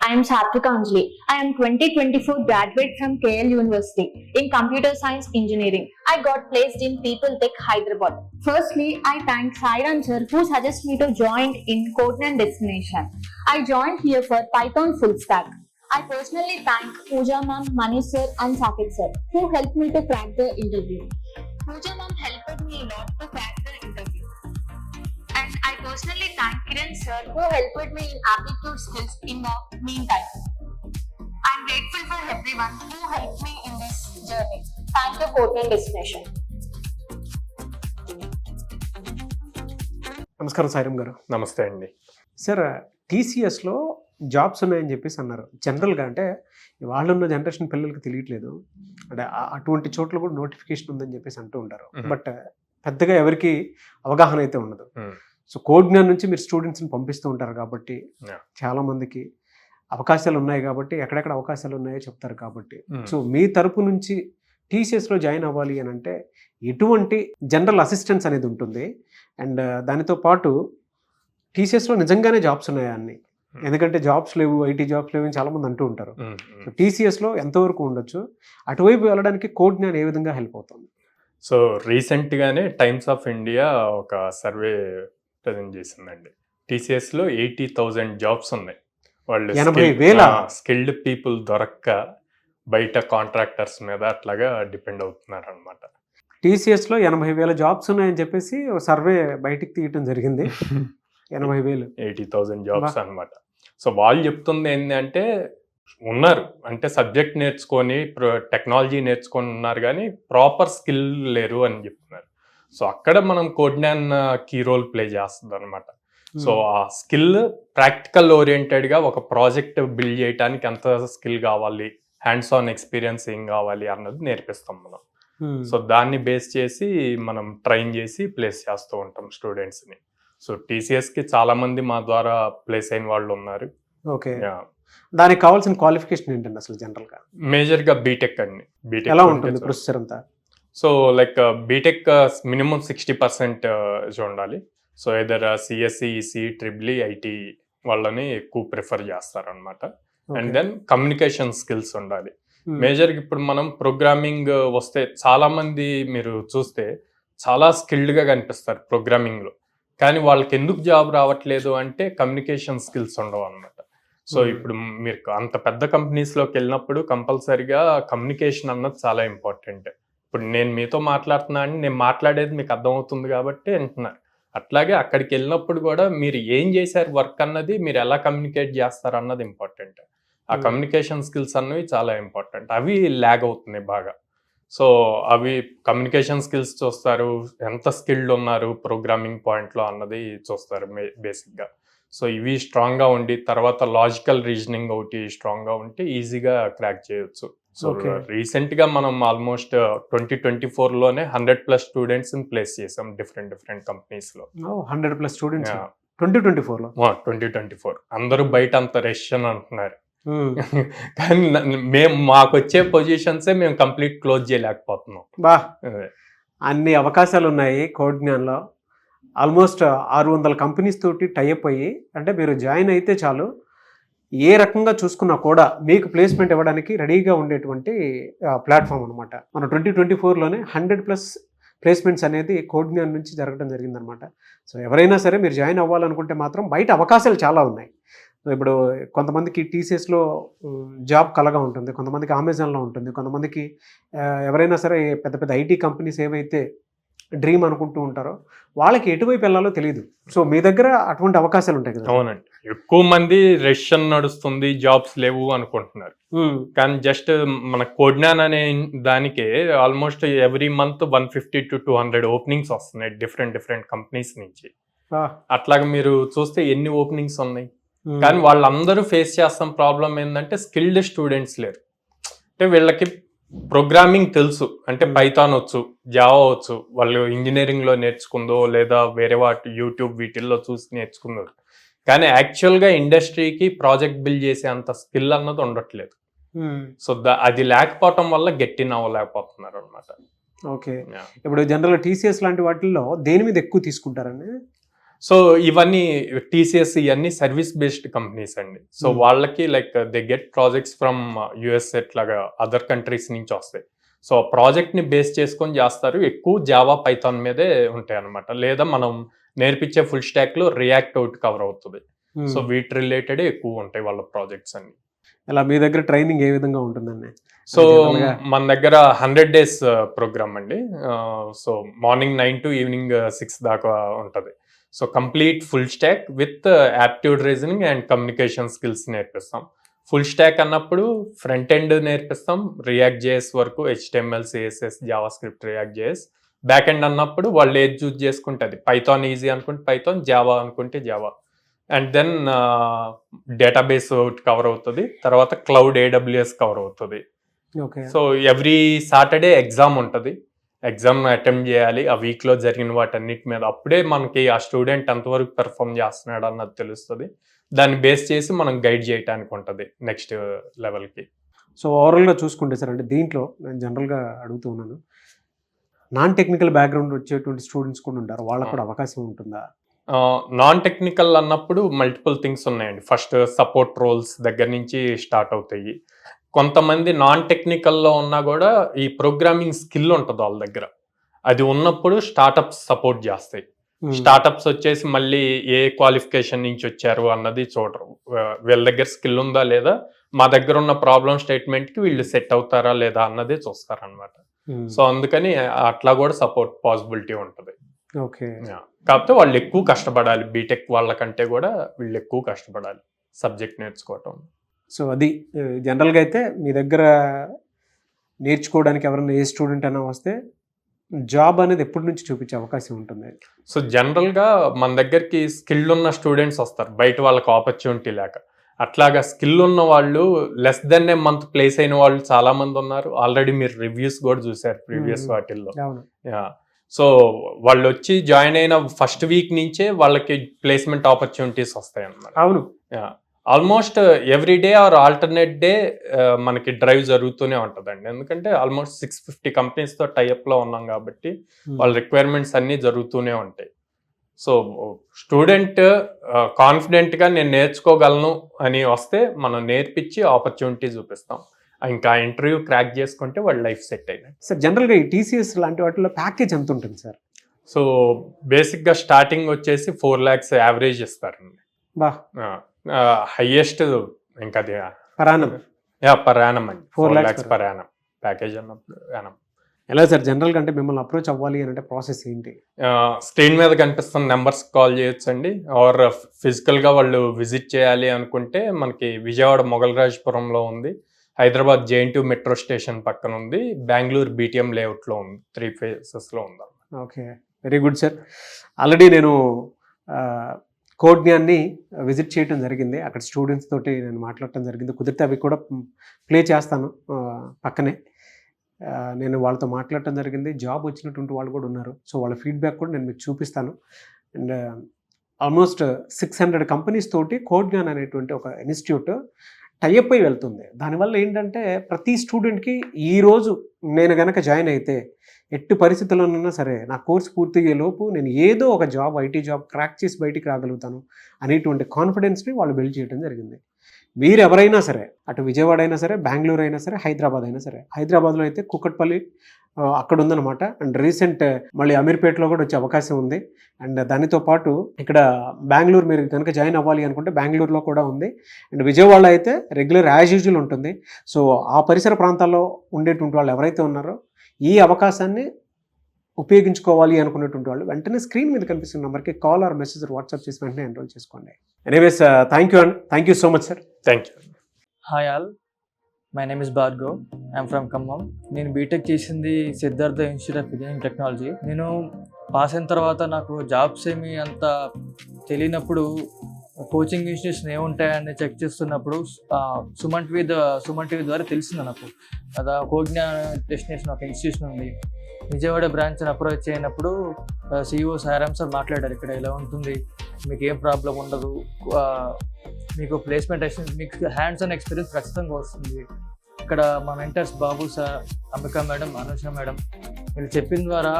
I am Satvika Anjali. I am 2024 graduate from KL University in Computer Science Engineering. I got placed in People Tech Hyderabad. Firstly, I thank Sairam sir who suggested me to join in Codeman Destination. I joined here for Python full stack. I personally thank Pooja ma'am, Manish sir and Sakit sir who helped me to crack the interview. Pooja ma'am helped me a lot to crack the interview. And I personally thank Kiran sir who helped me in aptitude skills in the meantime. I am grateful for everyone who helped me in this journey. Thank you, Codeman Destination. నమస్కారం సాయిరామ్ గారు. నమస్తే అండి. Sir, టీసీఎస్లో jobs ఉన్నాయని చెప్పేసి అన్నారు. జనరల్గా అంటే వాళ్ళు ఉన్న జనరేషన్ పిల్లలకి తెలియట్లేదు, అంటే అటువంటి చోట్ల కూడా నోటిఫికేషన్ ఉందని చెప్పేసి అంటూ ఉంటారు. బట్ పెద్దగా ఎవరికి అవగాహన అయితే ఉండదు. సో కోడ్జ్ఞాన్ నుంచి మీరు స్టూడెంట్స్ని పంపిస్తూ ఉంటారు కాబట్టి చాలామందికి అవకాశాలు ఉన్నాయి కాబట్టి ఎక్కడెక్కడ అవకాశాలు ఉన్నాయో చెప్తారు కాబట్టి, సో మీ తరపు నుంచి టీసీఎస్లో జాయిన్ అవ్వాలి అని అంటే ఎటువంటి జనరల్ అసిస్టెన్స్ అనేది ఉంటుంది, అండ్ దానితో పాటు టీసీఎస్లో నిజంగానే జాబ్స్ ఉన్నాయా అన్ని, ఎందుకంటే జాబ్స్ లేవు, ఐటీ జాబ్స్ లేవు అని చాలామంది అంటూ ఉంటారు. సో టీసీఎస్లో ఎంతవరకు ఉండొచ్చు, అటువైపు వెళ్ళడానికి కోడ్జ్ఞాన్ ఏ విధంగా హెల్ప్ అవుతుంది? సో రీసెంట్గానే టైమ్స్ ఆఫ్ ఇండియా ఒక సర్వే ప్రజెంట్ చేసిందండి. టీసీఎస్లో 80,000 జాబ్స్ ఉన్నాయి. వాళ్ళు 80,000 స్కిల్డ్ పీపుల్ దొరక్క బయట కాంట్రాక్టర్స్ మీద అట్లాగా డిపెండ్ అవుతున్నారు అనమాట. టీసీఎస్లో 80,000 జాబ్స్ ఉన్నాయని చెప్పేసి ఒక సర్వే బయటికి తీయటం జరిగింది. 80,000 జాబ్స్ అనమాట. సో వాళ్ళు చెప్తుంది ఏంటంటే ఉన్నారు, అంటే సబ్జెక్ట్ నేర్చుకొని టెక్నాలజీ నేర్చుకొని ఉన్నారు కానీ ప్రాపర్ స్కిల్ లేరు అని చెప్తున్నారు. సో అక్కడ మనం కోడ్జ్ఞాన్ కీ రోల్ ప్లే చేస్తుంది అనమాట. సో ఆ స్కిల్ ప్రాక్టికల్ ఓరియంటెడ్గా ఒక ప్రాజెక్ట్ బిల్డ్ చేయడానికి ఎంత స్కిల్ కావాలి, హ్యాండ్స్ ఆన్ ఎక్స్పీరియన్స్ ఏం కావాలి అన్నది నేర్పిస్తాం మనం. సో దాన్ని బేస్ చేసి మనం ట్రైన్ చేసి ప్లేస్ చేస్తూ ఉంటాం స్టూడెంట్స్ని. సో టీసీఎస్కి చాలా మంది మా ద్వారా ప్లేస్ అయిన వాళ్ళు ఉన్నారు. ఓకే, దానికి కావాల్సిన క్వాలిఫికేషన్ ఏంటండి అసలు జనరల్గా? మేజర్గా బీటెక్ అండి. బీటెక్ ఎలా ఉంటుంది ప్రొసెసర్ అంతా? సో లైక్ బీటెక్ మినిమం 60% ఉండాలి. So either CSC, EC, triple IT వాళ్ళని ఎక్కువ ప్రిఫర్ చేస్తారనమాట. అండ్ దెన్ కమ్యూనికేషన్ స్కిల్స్ ఉండాలి మేజర్గా. ఇప్పుడు మనం ప్రోగ్రామింగ్ వస్తే చాలా మంది మీరు చూస్తే చాలా స్కిల్డ్గా కనిపిస్తారు ప్రోగ్రామింగ్లో, కానీ వాళ్ళకి ఎందుకు జాబ్ రావట్లేదు అంటే కమ్యూనికేషన్ స్కిల్స్ ఉండవు అనమాట. సో ఇప్పుడు మీరు అంత పెద్ద కంపెనీస్లోకి వెళ్ళినప్పుడు కంపల్సరీగా కమ్యూనికేషన్ అన్నది చాలా ఇంపార్టెంట్. ఇప్పుడు నేను మీతో మాట్లాడుతున్నా అని నేను మాట్లాడేది మీకు అర్థమవుతుంది కాబట్టి అంటున్నారు. అట్లాగే అక్కడికి వెళ్ళినప్పుడు కూడా మీరు ఏం చేశారు వర్క్ అన్నది, మీరు ఎలా కమ్యూనికేట్ చేస్తారు అన్నది ఇంపార్టెంట్. ఆ కమ్యూనికేషన్ స్కిల్స్ అన్నవి చాలా ఇంపార్టెంట్. అవి ల్యాగ్ అవుతున్నాయి బాగా. సో అవి కమ్యూనికేషన్ స్కిల్స్ చూస్తారు, ఎంత స్కిల్డ్ ఉన్నారు ప్రోగ్రామింగ్ పాయింట్లో అన్నది చూస్తారు బేసిక్గా. సో ఇవి స్ట్రాంగ్గా ఉండి తర్వాత లాజికల్ రీజనింగ్ ఒకటి స్ట్రాంగ్గా ఉంటే ఈజీగా క్రాక్ చేయొచ్చు. సో రీసెంట్గా మనం ఆల్మోస్ట్ 2024లోనే 100+ స్టూడెంట్స్ని ప్లేస్ చేసాం డిఫరెంట్ కంపెనీస్లో. 100+ స్టూడెంట్స్ 2024 అందరూ బయట అంత రష్ అని అంటున్నారు, కానీ మాకు వచ్చే పొజిషన్సే మేము కంప్లీట్ క్లోజ్ చేయలేకపోతున్నాం. అన్ని అవకాశాలు ఉన్నాయి కోడ్జ్ఞాన్లో. ఆల్మోస్ట్ 600 కంపెనీస్ తోటి టైఅప్ అయ్యి, అంటే మీరు జాయిన్ అయితే చాలు ఏ రకంగా చూసుకున్నా కూడా మీకు ప్లేస్మెంట్ ఇవ్వడానికి రెడీగా ఉండేటువంటి ప్లాట్ఫామ్ అనమాట. మన 2024లోనే 100+ ప్లేస్మెంట్స్ అనేది కోడ్జ్ఞాన్ నుంచి జరగడం జరిగిందనమాట. సో ఎవరైనా సరే మీరు జాయిన్ అవ్వాలనుకుంటే మాత్రం బయట అవకాశాలు చాలా ఉన్నాయి. ఇప్పుడు కొంతమందికి టీసీఎస్లో జాబ్ కలగా ఉంటుంది, కొంతమందికి అమెజాన్లో ఉంటుంది, కొంతమందికి ఎవరైనా సరే పెద్ద పెద్ద ఐటీ కంపెనీస్ ఏవైతే డ్రీమ్ అనుకుంటూ ఉంటారో వాళ్ళకి ఎటువైపు వెళ్ళాలో తెలియదు. సో మీ దగ్గర అటువంటి అవకాశాలు ఉంటాయి కదా? అవునండి, ఎక్కువ మంది రష్యన్ నడుస్తుంది, జాబ్స్ లేవు అనుకుంటున్నారు. కానీ జస్ట్ మన కోడ్జ్ఞాన్ అనే దానికే almost every month 150 to 200 openings వస్తున్నాయి డిఫరెంట్ కంపెనీస్ నుంచి. అట్లాగా మీరు చూస్తే ఎన్ని ఓపెనింగ్స్ ఉన్నాయి, కానీ వాళ్ళందరూ ఫేస్ చేస్తాం ప్రాబ్లం ఏంటంటే స్కిల్డ్ స్టూడెంట్స్ లేరు. అంటే వీళ్ళకి ప్రోగ్రామింగ్ తెలుసు, అంటే పైథాన్ వచ్చు, జావా వచ్చు, వాళ్ళు ఇంజనీరింగ్లో నేర్చుకుందో లేదా వేరే యూట్యూబ్ వీటిల్లో చూసి నేర్చుకున్నారు, కానీ యాక్చువల్గా ఇండస్ట్రీకి ప్రాజెక్ట్ బిల్డ్ చేసే అంత స్కిల్ అన్నది ఉండట్లేదు. సో అది లేకపోవటం వల్ల గెట్టిన్ అవ్వలేకపోతున్నారు అనమాట. ఓకే, ఇప్పుడు జనరల్గా టీసీఎస్ లాంటి వాటిల్లో దేని మీద ఎక్కువ తీసుకుంటారండి? సో ఇవన్నీ టీసీఎస్ ఇవన్నీ సర్వీస్ బేస్డ్ కంపెనీస్ అండి. సో వాళ్ళకి like they get projects from US ఎట్లాగా అదర్ కంట్రీస్ నుంచి వస్తాయి. సో ప్రాజెక్ట్ ని బేస్ చేసుకొని చేస్తారు. ఎక్కువ జావా పైథాన్ మీదే ఉంటాయి అనమాట. లేదా మనం నేర్పించే ఫుల్ స్టాక్ లో రియాక్ట్ అవుట్ కవర్ అవుతుంది. సో వీటి రిలేటెడ్ ఎక్కువ ఉంటాయి వాళ్ళ ప్రాజెక్ట్స్ అన్ని. ఇలా మీ దగ్గర ట్రైనింగ్ ఏ విధంగా ఉంటుందండి? సో మన దగ్గర 100 days ప్రోగ్రామ్ అండి. సో మార్నింగ్ 9 to ఈవినింగ్ 6 దాకా ఉంటుంది. So complete full stack with aptitude reasoning and communication skills నేర్పిస్తాం. ఫుల్ స్టాక్ అన్నప్పుడు ఫ్రంట్ ఎండ్ నేర్పిస్తాం, రియాక్ట్ జేఎస్ వరకు, HTML, CSS, JavaScript, React JS. Back end అన్నప్పుడు వాళ్ళు ఏది చూస్ చేసుకుంటుంది, పైథాన్ ఈజీ అనుకుంటే పైథాన్, జావా అనుకుంటే Java. And then database cover అవుతుంది. తర్వాత క్లౌడ్ AWS కవర్ అవుతుంది. సో ఎవ్రీ సాటర్డే ఎగ్జామ్ ఉంటుంది. ఎగ్జామ్ అటెంప్ట్ చేయాలి. ఆ వీక్లో జరిగిన వాటన్నిటి మీద అప్పుడే మనకి ఆ స్టూడెంట్ ఎంతవరకు పెర్ఫామ్ చేస్తున్నాడు అన్నది తెలుస్తుంది. దాన్ని బేస్ చేసి మనం గైడ్ చేయడానికి ఉంటుంది నెక్స్ట్ లెవెల్కి. సో ఓవరాల్గా చూసుకుంటే సార్, అంటే దీంట్లో నేను జనరల్గా అడుగుతూ ఉన్నాను, నాన్ టెక్నికల్ బ్యాక్గ్రౌండ్ వచ్చేటువంటి స్టూడెంట్స్ కూడా ఉంటారు, వాళ్ళకు కూడా అవకాశం ఉంటుందా? నాన్ టెక్నికల్ అన్నప్పుడు మల్టిపుల్ థింగ్స్ ఉన్నాయండి. ఫస్ట్ సపోర్ట్ రోల్స్ దగ్గర నుంచి స్టార్ట్ అవుతాయి. కొంతమంది నాన్ టెక్నికల్లో ఉన్నా కూడా ఈ ప్రోగ్రామింగ్ స్కిల్ ఉంటుంది వాళ్ళ దగ్గర. అది ఉన్నప్పుడు స్టార్టప్స్ సపోర్ట్ చేస్తాయి. స్టార్టప్స్ వచ్చేసి మళ్ళీ ఏ క్వాలిఫికేషన్ నుంచి వచ్చారు అన్నది చూడరు. వీళ్ళ దగ్గర స్కిల్ ఉందా లేదా, మా దగ్గర ఉన్న ప్రాబ్లం స్టేట్మెంట్కి వీళ్ళు సెట్ అవుతారా లేదా అన్నదే చూస్తారు అనమాట. సో అందుకని అట్లా కూడా సపోర్ట్ పాసిబిలిటీ ఉంటుంది. ఓకే. కాకపోతే వాళ్ళు ఎక్కువ కష్టపడాలి. బీటెక్ వాళ్ళకంటే కూడా వీళ్ళు ఎక్కువ కష్టపడాలి సబ్జెక్ట్ నేర్చుకోవటం. సో అది జనరల్గా అయితే మీ దగ్గర నేర్చుకోవడానికి ఎవరైనా ఏ స్టూడెంట్ అయినా వస్తే జాబ్ అనేది ఎప్పటి నుంచి చూపించే అవకాశం ఉంటుంది? సో జనరల్గా మన దగ్గరికి స్కిల్ ఉన్న స్టూడెంట్స్ వస్తారు, బయట వాళ్ళకి ఆపర్చునిటీ లేక. అట్లాగా స్కిల్ ఉన్న వాళ్ళు లెస్ దెన్ ఏ మంత్ ప్లేస్ అయిన వాళ్ళు చాలా మంది ఉన్నారు. ఆల్రెడీ మీరు రివ్యూస్ కూడా చూసారు ప్రీవియస్ వాటిల్లో. సో వాళ్ళు వచ్చి జాయిన్ అయిన ఫస్ట్ వీక్ నుంచే వాళ్ళకి ప్లేస్మెంట్ ఆపర్చునిటీస్ వస్తాయి అన్నమాట. అవును. Almost every day or alternate day మనకి డ్రైవ్ జరుగుతూనే ఉంటుందండి. ఎందుకంటే ఆల్మోస్ట్ 650 కంపెనీస్తో టైఅప్లో ఉన్నాం కాబట్టి వాళ్ళ రిక్వైర్మెంట్స్ అన్నీ జరుగుతూనే ఉంటాయి. సో స్టూడెంట్ కాన్ఫిడెంట్గా నేను నేర్చుకోగలను అని వస్తే మనం నేర్పించి ఆపర్చునిటీ చూపిస్తాం. ఇంకా ఇంటర్వ్యూ క్రాక్ చేసుకుంటే వాళ్ళ లైఫ్ సెట్ అయినట్టు. సార్ జనరల్గా ఈ TCS లాంటి వాటిలో ప్యాకేజ్ ఎంత ఉంటుంది సార్? సో బేసిక్గా స్టార్టింగ్ వచ్చేసి 4 lakhs యావరేజ్ ఇస్తారండి. బా. హైయెస్ట్ ఇంకా అది పర్ యానం అండి. 4 lakhs per annum ప్యాకేజ్ అన్నప్పుడు యానం. ఎలా సార్ జనరల్గా అంటే మిమ్మల్ని అప్రోచ్ అవ్వాలి అని అంటే ప్రాసెస్ ఏంటి? స్క్రీన్ మీద కనిపిస్తున్న నెంబర్స్ కాల్ చేయొచ్చు అండి. ఆర్ ఫిజికల్గా వాళ్ళు విజిట్ చేయాలి అనుకుంటే మనకి విజయవాడ మొగల్రాజపురంలో ఉంది, హైదరాబాద్ JNTU మెట్రో స్టేషన్ పక్కన ఉంది, బెంగళూరు BTM లేఅవుట్లో ఉంది. 3 phases ఉంది. Okay, very good sir. Already నేను కోడ్జ్ఞాన్ని విజిట్ చేయడం జరిగింది. అక్కడ స్టూడెంట్స్ తోటి నేను మాట్లాడటం జరిగింది. కుదిరితే అవి కూడా ప్లే చేస్తాను పక్కనే. నేను వాళ్ళతో మాట్లాడటం జరిగింది. జాబ్ వచ్చినటువంటి వాళ్ళు కూడా ఉన్నారు. సో వాళ్ళ ఫీడ్బ్యాక్ కూడా నేను మీకు చూపిస్తాను. అండ్ ఆల్మోస్ట్ 600 కంపెనీస్ తోటి కోడ్జ్ఞాన్ అనేటువంటి ఒక ఇన్స్టిట్యూట్ టైఅప్ అయి వెళ్తుంది. దానివల్ల ఏంటంటే ప్రతి స్టూడెంట్కి ఈరోజు నేను కనుక జాయిన్ అయితే ఎట్టి పరిస్థితుల్లోనైనా సరే నా కోర్స్ పూర్తిగా లోపు నేను ఏదో ఒక జాబ్, IT జాబ్ క్రాక్ చేసి బయటికి రాగలుగుతాను అనేటువంటి కాన్ఫిడెన్స్ని వాళ్ళు బిల్డ్ చేయడం జరిగింది. మీరు ఎవరైనా సరే, అటు విజయవాడ అయినా సరే, బెంగళూరు అయినా సరే, హైదరాబాద్ అయినా సరే, హైదరాబాద్లో అయితే కుక్కట్పల్లి అక్కడ ఉందన్నమాట. అండ్ రీసెంట్ మళ్ళీ అమీర్పేటలో కూడా వచ్చే అవకాశం ఉంది. అండ్ దానితో పాటు ఇక్కడ బెంగళూరు మీరు కనుక జాయిన్ అవ్వాలి అనుకుంటే బెంగళూరులో కూడా ఉంది. అండ్ విజయవాడ అయితే రెగ్యులర్ యాజ్ యూజువల్ ఉంటుంది. సో ఆ పరిసర ప్రాంతాల్లో ఉండేటువంటి వాళ్ళు ఎవరైతే ఉన్నారో ఈ అవకాశాన్ని ఉపయోగించుకోవాలి అనుకున్నటువంటి వాళ్ళు వెంటనే స్క్రీన్ మీద కనిపిస్తున్న నెంబర్కి కాల్ ఆర్ మెసేజ్ వాట్సాప్ చేసి వెంటనే ఎన్రోల్ చేసుకోండి. Anyways thank you and thank you so much sir. Thank you. Hi all, my name is Bhargav. I'm from Khammam. నేను బీటెక్ చేసింది Siddhartha institute of engineering technology. నేను పాస్ అయిన తర్వాత నాకు జాబ్స్ ఏమి అంత తెలియనప్పుడు కోచింగ్ ఇన్స్టిట్యూట్స్ ఏముంటాయని చెక్ చేస్తున్నప్పుడు సుమన్ టీవీ ద్వారా తెలిసింది నాకు. అదా కోజ్ఞాన్ డెస్టినేషన్ ఒక ఇన్స్టిట్యూషన్ ఉంది. విజయవాడ బ్రాంచ్ని అప్రోచ్ అయినప్పుడు CEO సాయిరామ్ సార్ మాట్లాడారు, ఇక్కడ ఇలా ఉంటుంది, మీకు ఏం ప్రాబ్లం ఉండదు, మీకు ప్లేస్మెంట్ మీకు హ్యాండ్స్ ఆన్ ఎక్స్పీరియన్స్ ఖచ్చితంగా వస్తుంది. ఇక్కడ మా mentors Babu sir, Ambika madam, Anusha madam వీళ్ళు చెప్పిన ద్వారా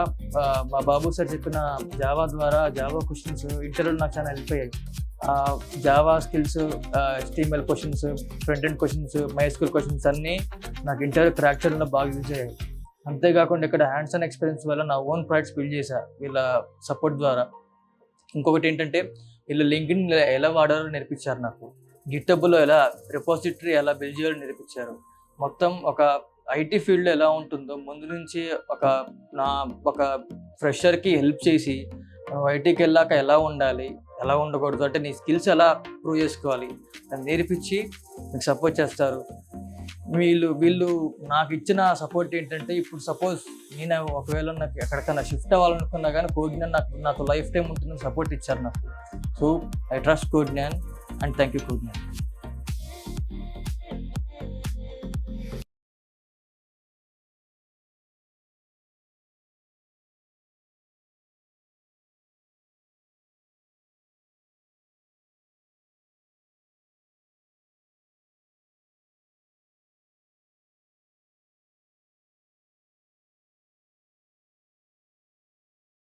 మా బాబు సార్ చెప్పిన జావా ద్వారా జావా క్వశ్చన్స్ ఇంటర్వ్యూలో నాకు చాలా హెల్ప్ అయ్యాయి. Java skills, HTML questions, front end questions, MySQL questions అన్నీ నాకు ఇంటర్వ్యూ క్రాక్ చేయడంలో బాగా యూజ్ అయ్యాయి. అంతేకాకుండా ఇక్కడ హ్యాండ్స్ ఆన్ ఎక్స్పీరియన్స్ వల్ల నా ఓన్ ప్రాజెక్ట్స్ బిల్డ్ చేశా వీళ్ళ సపోర్ట్ ద్వారా. ఇంకొకటి ఏంటంటే వీళ్ళు లింక్డ్ఇన్ ఎలా వాడాలో నేర్పించారు నాకు. గిట్టబ్లో ఎలా రిపోజిటరీ ఎలా బిల్డ్ చేయాలో నేర్పించారు. మొత్తం ఒక ఐటీ ఫీల్డ్లో ఎలా ఉంటుందో ముందు నుంచి ఒక ఫ్రెషర్కి హెల్ప్ చేసి మనం ఐటీకి వెళ్ళాక ఎలా ఉండాలి, ఎలా ఉండకూడదు, అంటే నీ స్కిల్స్ ఎలా ప్రూవ్ చేసుకోవాలి అని నేర్పించి మీకు సపోర్ట్ చేస్తారు. వీళ్ళు నాకు ఇచ్చిన సపోర్ట్ ఏంటంటే, ఇప్పుడు సపోజ్ నేను ఒకవేళ నాకు ఎక్కడికైనా షిఫ్ట్ అవ్వాలనుకున్నా కానీ కోజ్ఞాన్ నాకు లైఫ్ టైం ఉంటుందని సపోర్ట్ ఇచ్చారు నాకు. So I trust Codegnan and thank you కోజ్ఞాన్.